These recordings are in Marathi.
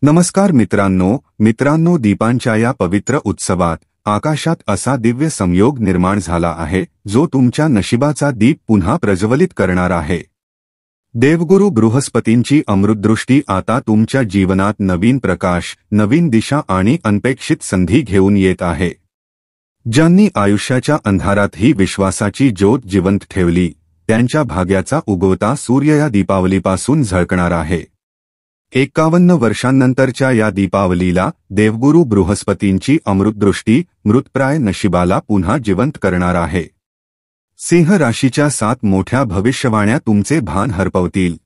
नमस्कार मित्रांनो, दीपांच्या या पवित्र उत्सवात आकाशात असा दिव्य संयोग निर्माण झाला आहे जो तुमच्या नशिबाचा दीप पुन्हा प्रज्वलित करणार आहे। देवगुरु बृहस्पतींची अमृतदृष्टी आता तुमच्या जीवनात नवीन प्रकाश, नवीन दिशा आणि अनपेक्षित संधी घेऊन येत आहे। ज्यांनी आयुष्याच्या अंधारातही विश्वासाची ज्योत जिवंत ठेवली, त्यांच्या भाग्याचा उगवता सूर्य या दीपावलीपासून झळकणार आहे। 51 वर्षांनंतरच्या या दीपावलीला देवगुरु बृहस्पतींची अमृतदृष्टी मृतप्राय नशिबाला पुन्हा जिवंत करणार आहे। सिंह राशीच्या 7 मोठ्या भविष्यवाण्या तुमचे भान हरपवतील।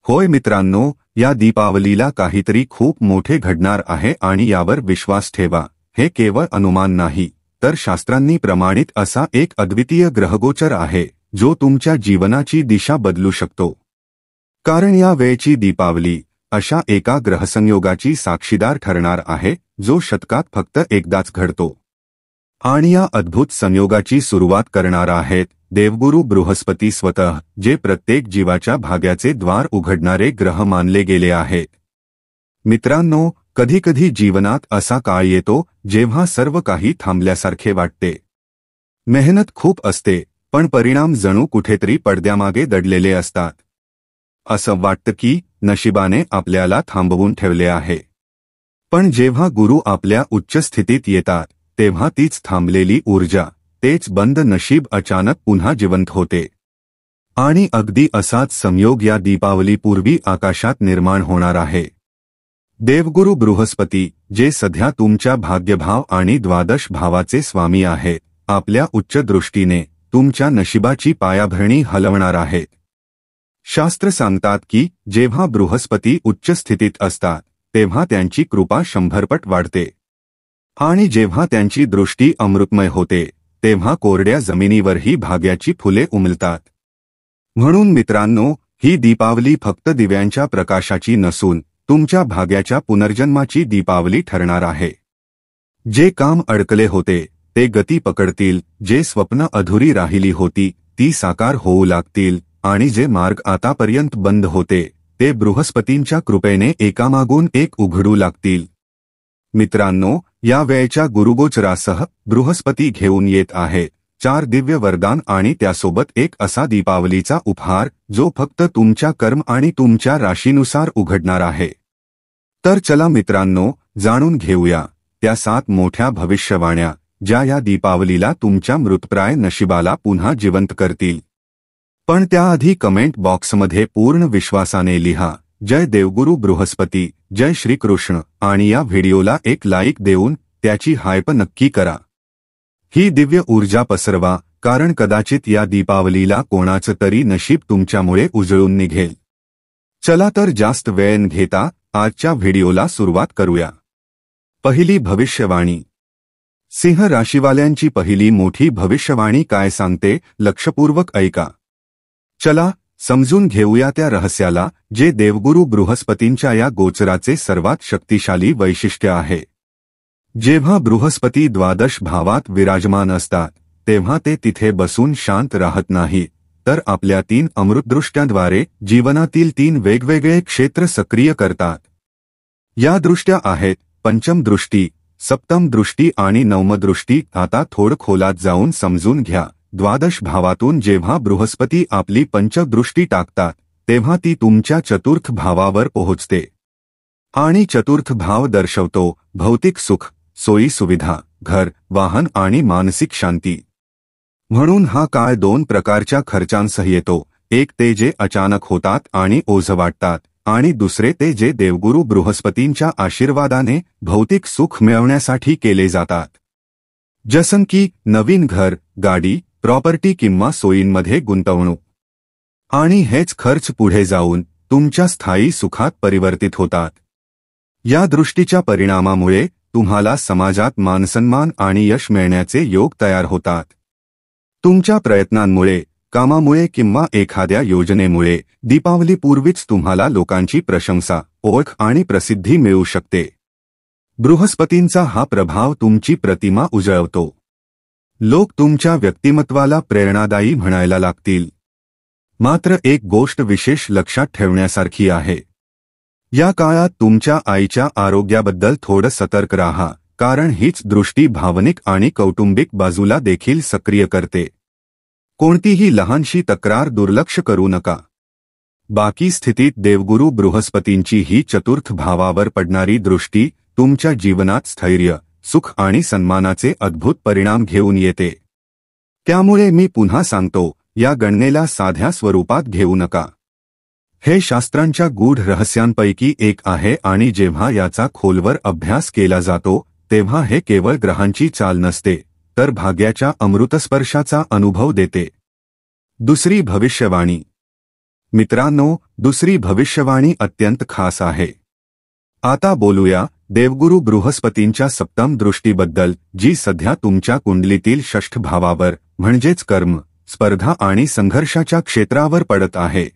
होय मित्रांनो, या दीपावलीला काहीतरी खूप मोठे घडणार आहे आणि यावर विश्वास ठेवा। हे केवळ अनुमान नाही, तर शास्त्रांनी प्रमाणित असा एक अद्वितीय ग्रहगोचर आहे जो तुमच्या जीवनाची दिशा बदलू शकतो। कारण या वेळची दीपावली अशा एका ग्रहसंयोगाची साक्षीदार ठरणार आहे जो शतकात फक्त एकदाच घडतो। आणि या अद्भुत संयोगाची सुरुवात करणार आहेत देवगुरु बृहस्पती स्वतः, जे प्रत्येक जीवाच्या भाग्याचे द्वार उघडणारे ग्रह मानले गेले आहेत। मित्रांनो, कधीकधी जीवनात असा काळ येतो जेव्हा सर्व काही थांबल्यासारखे वाटते। मेहनत खूप असते, पण परिणाम जणू कुठेतरी पडद्यामागे दडलेले असतात। असं वाटतं की नशिबाने आपल्याला थांबवून ठेवले आहे। पण जेव्हा गुरु आपल्या उच्च स्थितीत येतात, तेव्हा तीच थांबलेली ऊर्जा, तेच बंद नशीब अचानक पुन्हा जिवंत होते। आणि अगदी असाच संयोग या दीपावलीपूर्वी आकाशात निर्माण होणार आहे। देवगुरु बृहस्पती, जे सध्या तुमच्या भाग्यभाव आणि द्वादश भावाचे स्वामी आहेत, आपल्या उच्च दृष्टीने तुमच्या नशिबाची पायाभरणी हलवणार आहेत। शास्त्र सांगतात की जेव्हा बृहस्पती उच्च स्थितीत असतात, तेव्हा त्यांची कृपा 100 पट वाढते। आणि जेव्हा त्यांची दृष्टी अमृतमय होते, तेव्हा कोरड्या जमिनीवरही भाग्याची फुले उमलतात। म्हणून मित्रांनो, ही दीपावली फक्त दिव्यांच्या प्रकाशाची नसून तुमच्या भाग्याच्या पुनर्जन्माची दीपावली ठरणार आहे। जे काम अडकले होते ते गती पकडतील, जे स्वप्न अधुरी राहिली होती ती साकार होऊ लागतील, आणि जे मार्ग आतापर्यंत बंद होते ते बृहस्पतींच्या कृपेने एकामागून एक उघडू लागतील। मित्रांनो, या वेळच्या गुरुगोचरासह बृहस्पती घेऊन येत आहे 4 दिव्य वरदान आणि त्यासोबत एक असा दीपावलीचा उपहार जो फक्त तुमच्या कर्म आणि तुमच्या राशीनुसार उघडणार आहे। तर चला मित्रांनो, जाणून घेऊया त्या 7 मोठ्या भविष्यवाण्या ज्या या दीपावलीला तुमच्या मृतप्राय नशिबाला पुन्हा जिवंत करतील। पण त्याआधी कमेंट बॉक्समध्ये पूर्ण विश्वासाने लिहा, जय देवगुरु बृहस्पती, जय श्रीकृष्ण, आणि या व्हिडिओला एक लाईक देऊन त्याची हायप नक्की करा। ही दिव्य ऊर्जा पसरवा, कारण कदाचित या दीपावलीला कोणाचं तरी नशीब तुमच्यामुळे उजळून निघेल। चला तर जास्त वेळ न घेता आजच्या व्हिडिओला सुरुवात करूया। पहिली भविष्यवाणी। सिंह राशीवाल्यांची पहिली मोठी भविष्यवाणी काय सांगते, लक्षपूर्वक ऐका। चला समजून घेऊया त्या रहस्याला, जे देवगुरु बृहस्पतींच्या या गोचराचे सर्वात शक्तिशाली वैशिष्ट्य आहे। जेव्हा बृहस्पती द्वादश भावात विराजमान असतात, तेव्हा ते तिथे बसून शांत राहत नाहीत, तर आपल्या 3 अमृतदृष्ट्यांद्वारे जीवनातील 3 वेगवेगळे क्षेत्र सक्रिय करतात। या दृष्ट्या आहेत पंचम दृष्टी, सप्तम दृष्टी आणि नवम दृष्टी। आता थोडं खोलात जाऊन समजून घ्या। द्वादश भावातून जेव्हा बृहस्पती आपली पंचदृष्टी टाकतात, तेव्हा ती तुमच्या चतुर्थ भावावर पोहोचते। आणि चतुर्थ भाव दर्शवतो भौतिक सुख, सोयी सुविधा, घर, वाहन आणि मानसिक शांती। म्हणून हा काळ 2 प्रकारच्या खर्चांसह येतो, एक ते जे अचानक होतात आणि ओझं वाटतात, आणि दुसरे ते जे देवगुरु बृहस्पतींच्या आशीर्वादाने भौतिक सुख मिळवण्यासाठी केले जातात। जसं की नवीन घर, गाडी, प्रॉपर्टी किंवा सोयींमध्ये गुंतवणूक। आणि हेच खर्च पुढे जाऊन तुमच्या स्थायी सुखात परिवर्तित होतात। या दृष्टीच्या परिणामामुळे तुम्हाला समाजात मानसन्मान आणि यश मिळण्याचे योग तयार होतात। तुमच्या प्रयत्नांमुळे, कामामुळे किंवा एखाद्या योजनेमुळे दीपावलीपूर्वीच तुम्हाला लोकांची प्रशंसा, ओळख आणि प्रसिद्धी मिळू शकते। बृहस्पतींचा हा प्रभाव तुमची प्रतिमा उजळवतो। लोक तुमच्या व्यक्तिमत्वाला प्रेरणादायी म्हणायला लागतील। मात्र एक गोष्ट विशेष लक्षात ठेवण्यासारखी आहे। या काळात तुमच्या आईच्या आरोग्याबद्दल थोडं सतर्क राहा, कारण हीच दृष्टी भावनिक आणि कौटुंबिक बाजूला देखील सक्रिय करते. कोणतीही लहानशी तक्रार दुर्लक्ष करू नका. बाकी स्थितीत देवगुरु बृहस्पतींची ही चतुर्थ भावावर पडणारी दृष्टी तुमच्या जीवनात स्थैर्य, सुख आणि सन्मानाचे अद्भुत परिणाम घेऊन येते. त्यामुळे मी पुन्हा सांगतो, या गणनेला साध्या स्वरूपात घेऊ नका. हे शास्त्रांच्या गूढ रहस्यांपैकी एक आहे आणि जेव्हा याचा खोलवर अभ्यास केला जातो तेव्हा हे केवळ ग्रहांची चाल नसते, तर भाग्याच्या अमृतस्पर्शाचा अनुभव देते. दुसरी भविष्यवाणी. मित्रांनो, दुसरी भविष्यवाणी अत्यंत खास आहे. आता बोलूया देवगुरु बृहस्पतींच्या सप्तम दृष्टीबद्दल, जी सध्या तुमच्या कुंडलीतील षष्ठ भावावर म्हणजेच कर्म, स्पर्धा आणि संघर्षाच्या क्षेत्रावर पडत आहे.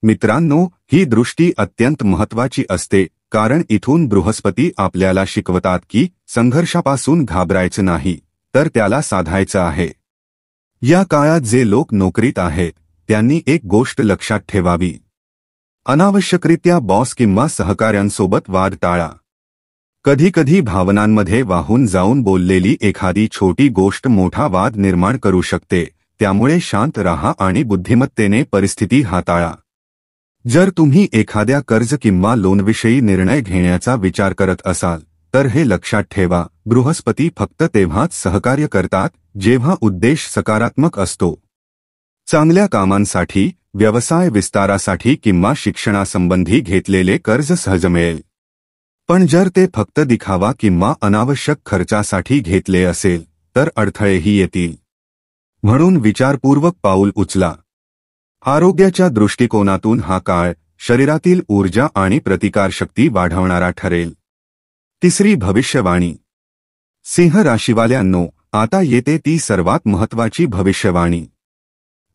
मित्रांनो, ही दृष्टी अत्यंत महत्त्वाची असते, कारण इथून बृहस्पती आपल्याला शिकवतात की संघर्षापासून घाबरायचं नाही, तर त्याला साधायचं आहे. या काळात जे लोक नोकरीत आहेत त्यांनी एक गोष्ट लक्षात ठेवावी. अनावश्यकरित्या बॉस किंवा सहकाऱ्यांसोबत वाद टाळा. कधीकधी भावनांमध्ये वाहून जाऊन बोललेली एखादी छोटी गोष्ट मोठा वाद निर्माण करू शकते, त्यामुळे शांत राहा आणि बुद्धिमत्तेने परिस्थिती हाताळा. जर तुम्ही एखाद्या कर्ज किंवा लोनविषयी निर्णय घेण्याचा विचार करत असाल तर हे लक्षात ठेवा, बृहस्पती फक्त तेव्हाच सहकार्य करतात जेव्हा उद्देश सकारात्मक असतो. चांगल्या कामांसाठी, व्यवसाय विस्तारासाठी किंवा शिक्षणासंबंधी घेतलेले कर्ज सहज मिळेल. पण जर ते फक्त दिखावा किंवा अनावश्यक खर्चासाठी घेतले असेल तर अडथळेही येतील. म्हणून विचारपूर्वक पाऊल उचला. आरोग्याच्या दृष्टिकोनातून हा काळ शरीरातील ऊर्जा आणि प्रतिकारशक्ती वाढवणारा ठरेल. तिसरी भविष्यवाणी. सिंह राशीवाल्यांनो, आता येते ती सर्वात महत्त्वाची भविष्यवाणी.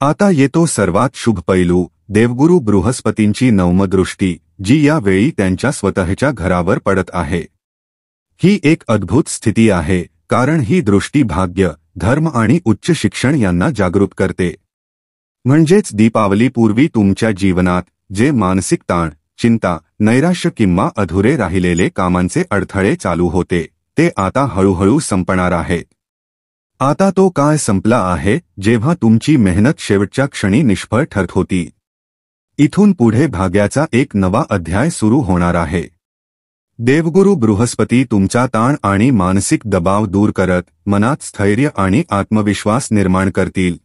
आता येतो सर्वात शुभ पैलू, देवगुरु बृहस्पतींची नवम दृष्टी, जी या वेळी त्यांच्या स्वतःच्या घरावर पडत आहे. ही एक अद्भुत स्थिती आहे, कारण ही दृष्टी भाग्य, धर्म आणि उच्च शिक्षण यांना जागृत करते. म्हणजेच दीपावलीपूर्वी तुमच्या जीवनात जे मानसिक ताण, चिंता, नैराश्य किंवा अधुरे राहिलेले कामांचे अडथळे चालू होते, ते आता हळूहळू संपणार आहेत. आता तो काळ संपला आहे जेव्हा तुमची मेहनत शेवटच्या क्षणी निष्फळ ठरत होती. इथून पुढे भाग्याचा एक नवा अध्याय सुरू होणार आहे. देवगुरु बृहस्पती तुमचा ताण आणि मानसिक दबाव दूर करत मनात स्थैर्य आणि आत्मविश्वास निर्माण करतील.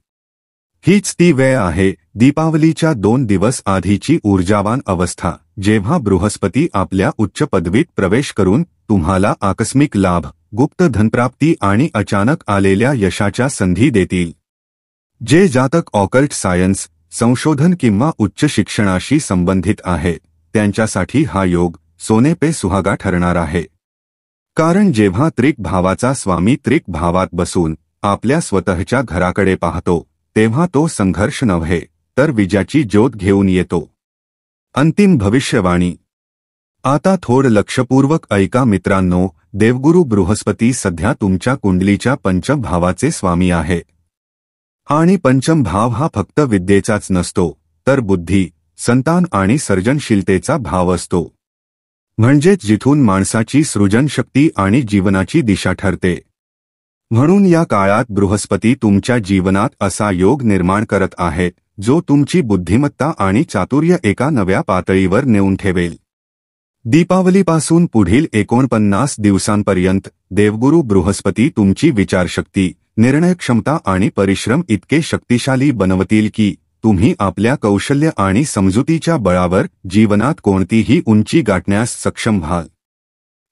हीच ती वेळ आहे, दीपावलीच्या 2 दिवस आधीची ऊर्जावान अवस्था, जेव्हा बृहस्पती आपल्या उच्च पदवीत प्रवेश करून तुम्हाला आकस्मिक लाभ, गुप्त धनप्राप्ती आणि अचानक आलेल्या यशाच्या संधी देतील. जे जातक ऑकल्ट सायन्स, संशोधन किंवा उच्च शिक्षणाशी संबंधित आहेत त्यांच्यासाठी हा योग सोने पे सुहागा ठरणार आहे. कारण जेव्हा त्रिक भावाचा स्वामी त्रिक भावात बसून आपल्या स्वतःच्या घराकडे पाहतो तेव्हा तो संघर्ष नव्हे तर विजयाची ज्योत घेऊन येतो. अंतिम भविष्यवाणी. आता थोडं लक्षपूर्वक ऐका मित्रांनो, देवगुरु बृहस्पती सध्या तुमच्या कुंडलीच्या पंचम भावाचे स्वामी आहे. आणि पंचम भाव हा फक्त विद्येचाच नसतो, तर बुद्धी, संतान आणि सर्जनशीलतेचा भाव असतो. म्हणजेच जिथून माणसाची सृजनशक्ती आणि जीवनाची दिशा ठरते. म्हणून या काळात बृहस्पती तुमच्या जीवनात असा योग निर्माण करत आहेत जो तुमची बुद्धिमत्ता आणि चातुर्य एका नव्या पातळीवर नेऊन ठेवेल. दीपावलीपासून पुढील 49 दिवसांपर्यंत देवगुरु बृहस्पती तुमची विचारशक्ती, निर्णयक्षमता आणि परिश्रम इतके शक्तिशाली बनवतील की तुम्ही आपल्या कौशल्य आणि समजुतीच्या बळावर जीवनात कोणतीही उंची गाठण्यास सक्षम व्हाल.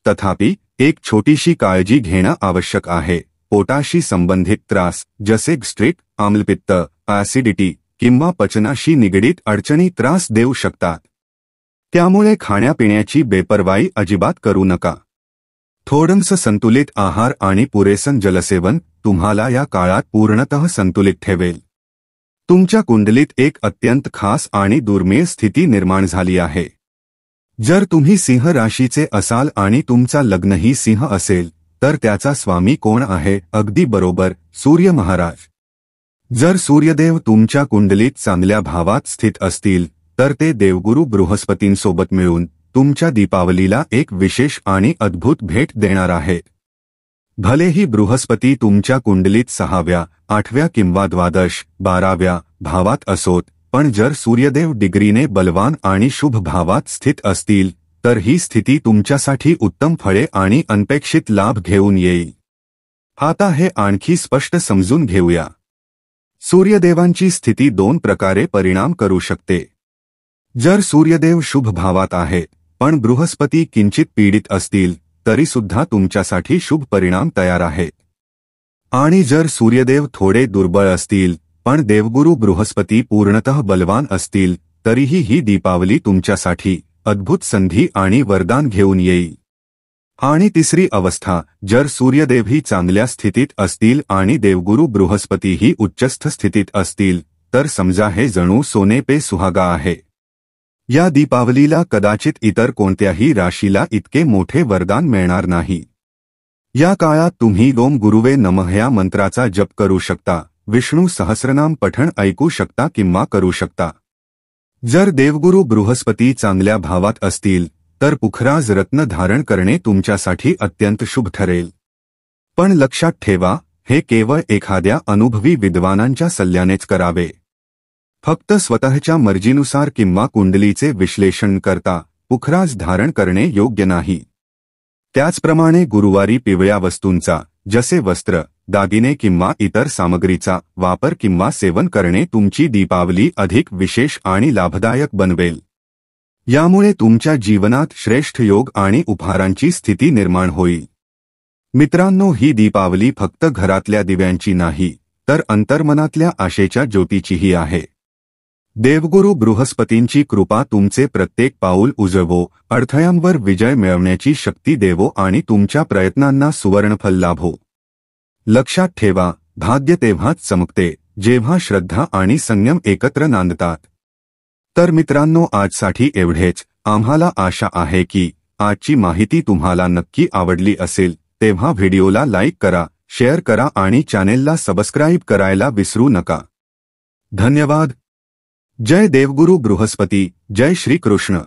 तथापि एक छोटीशी काळजी घेणं आवश्यक आहे. पोटाशी संबंधित त्रास जसे गॅस्ट्रिक, आम्लपित्त, ॲसिडिटी किंवा पचनाशी निगडीत अडचणी त्रास देऊ शकतात. त्यामुळे खाण्यापिण्याची बेपर्वाई अजिबात करू नका. थोडंसं संतुलित आहार आणि पुरेसं जलसेवन तुम्हाला या काळात पूर्णतः संतुलित ठेवेल. तुमच्या कुंडलीत एक अत्यंत खास आणि दुर्मिळ स्थिती निर्माण झाली आहे. जर तुम्ही सिंह राशीचे असाल आणि तुमचा लग्नही सिंह असेल तर त्याचा स्वामी कोण आहे? अगदी बरोबर, सूर्य महाराज. जर सूर्यदेव तुमच्या कुंडलीत चांगल्या भावात स्थित असतील तर ते देवगुरु बृहस्पतींसोबत मिळून तुमच्या दीपावलीला एक विशेष आणि अद्भुत भेट देणार आहेत. भलेही बृहस्पती तुमच्या कुंडलीत 6व्या, 8व्या किंवा 12, 12व्या भावात असोत, पण जर सूर्यदेव डिग्रीने बलवान आणि शुभ भावात स्थित असतील तर ही स्थिती तुमच्यासाठी उत्तम फळे आणि अनपेक्षित लाभ घेऊन येईल. आता हे आणखी स्पष्ट समजून घेऊया. सूर्यदेवांची स्थिती 2 प्रकारे परिणाम करू शकते. जर सूर्यदेव शुभ भावात आहेत पण बृहस्पती किंचित पीडित असतील तरी सुद्धा तुमच्यासाठी शुभ परिणाम तयार आहेत. आणि जर सूर्यदेव थोडे दुर्बळ असतील पण देवगुरु बृहस्पती पूर्णतः बलवान असतील तरीही ही दीपावली तुमच्यासाठी अद्भुत संधी आणि वरदान घेऊन येईल. आणि तिसरी अवस्था, जर सूर्यदेवही चांगल्या स्थितीत असतील आणि देवगुरु बृहस्पतीही उच्चस्थ स्थितीत असतील तर समजा हे जणू सोने पे सुहागा आहे. या दीपावलीला कदाचित इतर कोणत्याही राशीला इतके मोठे वरदान मिळणार नाही. या काळात तुम्ही ओम गुरुवे नमः या मंत्राचा जप करू शकता, विष्णू सहस्रनाम पठण ऐकू शकता किंवा करू शकता. जर देवगुरु बृहस्पती चांगल्या भावात असतील तर पुखराज रत्न धारण करणे तुमच्यासाठी अत्यंत शुभ ठरेल. पण लक्षात ठेवा, हे केवळ एखाद्या अनुभवी विद्वानांच्या सल्ल्यानेच करावे. फक्त स्वतःच्या मर्जीनुसार किंवा कुंडलीचे विश्लेषण करता पुखराज धारण करणे योग्य नाही. त्याचप्रमाणे गुरुवारी पिवळ्या वस्तूंचा, जसे वस्त्र, दागिने किंवा इतर सामग्रीचा वापर किंवा सेवन करणे तुमची दीपावली अधिक विशेष आणि लाभदायक बनवेल. यामुळे तुमच्या जीवनात श्रेष्ठ योग आणि उपहारांची स्थिती निर्माण होईल. मित्रांनो, ही दीपावली फक्त घरातल्या दिव्यांची नाही तर अंतर्मनातल्या आशेच्या ज्योतीचीही आहे. देवगुरु बृहस्पतींची कृपा तुमचे प्रत्येक पाऊल उजळवो, अडथळ्यांवर विजय मिळवण्याची शक्ती देवो आणि तुमच्या प्रयत्नांना सुवर्णफल लाभो. लक्षात ठेवा, भाग्य तेव्हाच चमकते जेव्हा श्रद्धा आणि संयम एकत्र नांदतात. तर मित्रांनो, आजसाठी एवढेच. आम्हाला आशा आहे की आजची माहिती तुम्हाला नक्की आवडली असेल. तेव्हा व्हिडिओला लाईक करा, शेअर करा आणि चॅनेलला सबस्क्राईब करायला विसरू नका. धन्यवाद. जय देवगुरु बृहस्पती. जय श्री कृष्ण.